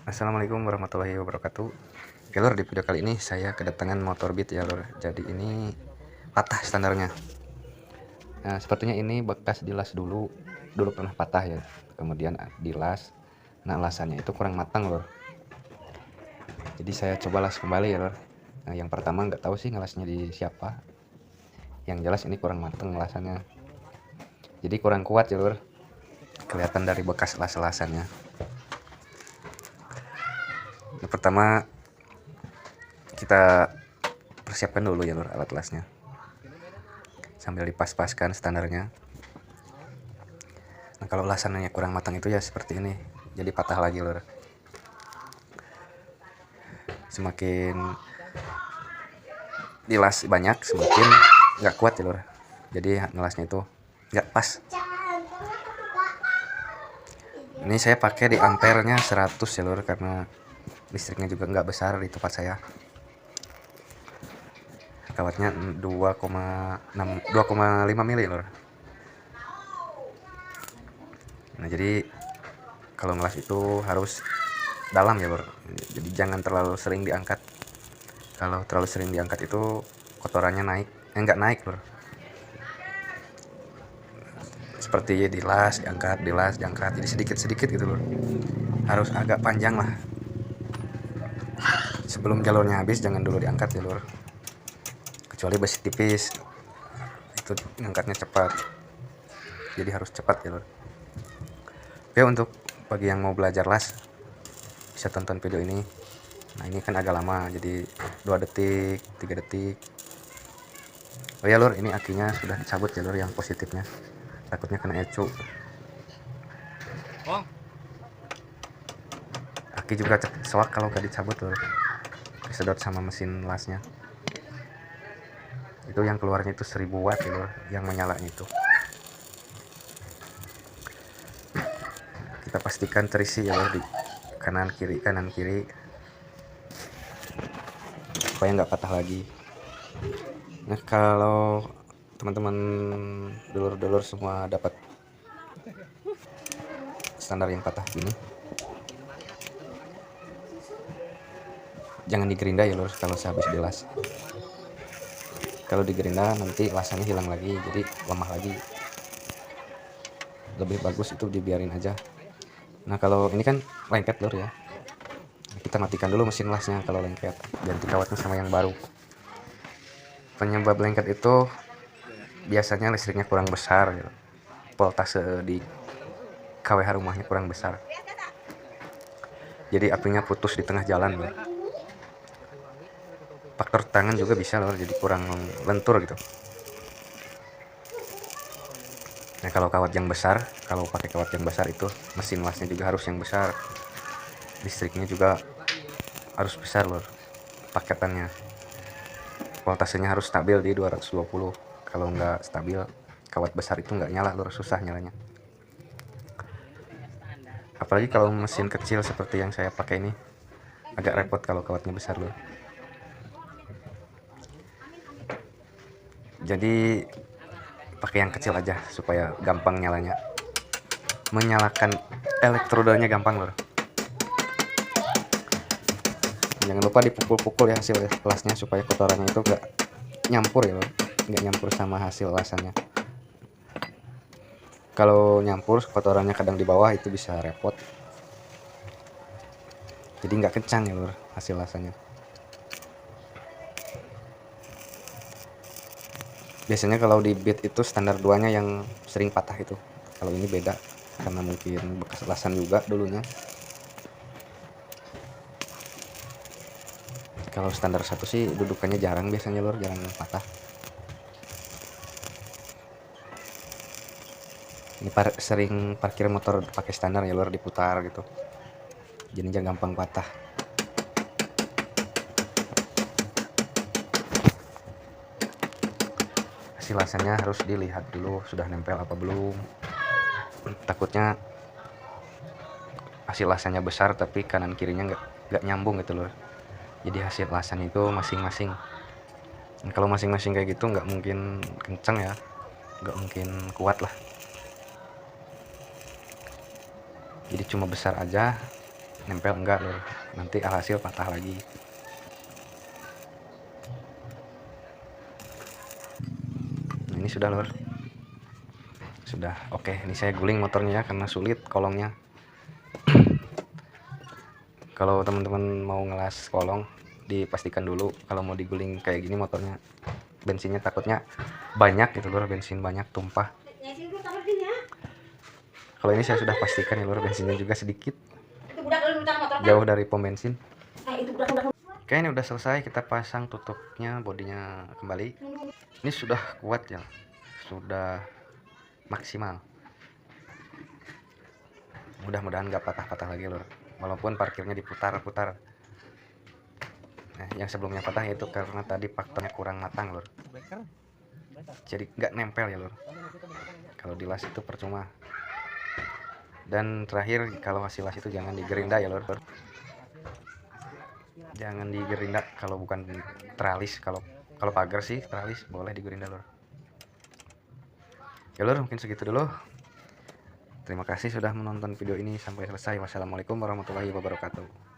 Assalamualaikum warahmatullahi wabarakatuh. Oke lor, di video kali ini saya kedatangan motor Beat ya lor. Jadi ini patah standarnya. Nah, sepertinya ini bekas dilas dulu pernah patah ya. Kemudian dilas. Nah, lasannya itu kurang matang lor. Jadi saya coba las kembali ya lor. Nah, yang pertama nggak tahu sih ngelasnya di siapa. Yang jelas ini kurang matang lasannya. Jadi kurang kuat ya lor. Kelihatan dari bekas las-lasannya. Yang pertama kita persiapkan dulu ya lor alat lasnya sambil dipas-paskan standarnya. Nah, kalau lasannya kurang matang itu ya seperti ini, jadi patah lagi lor. Semakin dilas banyak semakin nggak kuat ya lor, jadi ngelasnya itu nggak pas. Ini saya pakai di ampernya 100 ya lor, karena listriknya juga nggak besar di tempat saya. Kawatnya 2,5 mili lor. Nah, jadi kalau ngelas itu harus dalam ya lor, jadi jangan terlalu sering diangkat. Kalau terlalu sering diangkat itu kotorannya naik, nggak naik lor. Seperti dilas diangkat jadi sedikit-sedikit gitu lor. Harus agak panjang lah. Sebelum jalurnya habis jangan dulu diangkat ya lor, kecuali besi tipis itu ngangkatnya cepat, jadi harus cepat ya lor. Oke, untuk bagi yang mau belajar las bisa tonton video ini. Nah, ini kan agak lama, jadi 2 detik 3 detik. Oh ya lor, ini akinya sudah dicabut ya lor, yang positifnya, takutnya kena ecu. Aki juga soak kalau gak dicabut lor, disedot sama mesin lasnya. Itu yang keluarnya itu 1000 watt ya lor, yang menyalanya itu. Kita pastikan terisi ya lor, di kanan kiri supaya nggak patah lagi. Nah, kalau teman-teman dulur-dulur semua dapat standar yang patah gini, jangan digerinda ya lor kalau sehabis dilas. Kalau digerinda nanti lasannya hilang lagi, jadi lemah lagi. Lebih bagus itu dibiarin aja. Nah, kalau ini kan lengket lor ya, kita matikan dulu mesin lasnya kalau lengket, ganti kawatnya sama yang baru. Penyebab lengket itu biasanya listriknya kurang besar gitu. Voltase di KWH rumahnya kurang besar, jadi apinya putus di tengah jalan loh. Faktor tangan juga bisa loh, jadi kurang lentur gitu. Nah, kalau kawat yang besar, kalau pakai kawat yang besar itu mesin lasnya juga harus yang besar, listriknya juga harus besar loh paketannya. Voltasenya harus stabil di 220. Kalau nggak stabil, kawat besar itu nggak nyala lor, susah nyalanya. Apalagi kalau mesin kecil seperti yang saya pakai ini, agak repot kalau kawatnya besar lor. Jadi pakai yang kecil aja supaya gampang nyalanya. Menyalakan elektrodanya gampang lor. Jangan lupa dipukul-pukul ya hasil lasnya supaya kotorannya itu gak nyampur ya lor, gak nyampur sama hasil lasannya. Kalau nyampur kotorannya kadang di bawah itu bisa repot, jadi nggak kencang ya lor hasil lasannya. Biasanya kalau di Beat itu standar 2-nya yang sering patah itu. Kalau ini beda karena mungkin bekas lasan juga dulunya. Kalau standar 1 sih dudukannya jarang biasanya lor, jarang patah. Ini sering parkir motor pakai standar ya lor, diputar gitu, jadinya gampang patah. Hasil lasannya harus dilihat dulu sudah nempel apa belum. Takutnya hasil lasannya besar tapi kanan kirinya nggak nyambung gitu loh, jadi hasil lasan itu masing-masing. Kalau masing-masing kayak gitu nggak mungkin kenceng ya, nggak mungkin kuat lah, jadi cuma besar aja nempel enggak lur, nanti alhasil patah lagi. Nah, ini sudah lur, sudah oke. Ini saya guling motornya ya, karena sulit kolongnya. Kalau teman-teman mau ngelas kolong, dipastikan dulu kalau mau diguling kayak gini motornya, bensinnya takutnya banyak gitu lur, bensin banyak tumpah. Kalau ini saya sudah pastikan ya lur, bensinnya juga sedikit, jauh dari pom bensin. Oke, ini udah selesai, kita pasang tutupnya, bodinya kembali. Ini sudah kuat ya, sudah maksimal. Mudah-mudahan nggak patah-patah lagi lur, walaupun parkirnya diputar-putar. Nah, yang sebelumnya patah itu karena tadi faktornya kurang matang lur, jadi nggak nempel ya lur. Kalau dilas itu percuma. Dan terakhir, kalau hasil las itu jangan digerinda ya lur, jangan digerinda kalau bukan teralis. Kalau pagar sih teralis boleh digerinda lur. Ya lur, mungkin segitu dulu. Terima kasih sudah menonton video ini sampai selesai. Wassalamualaikum warahmatullahi wabarakatuh.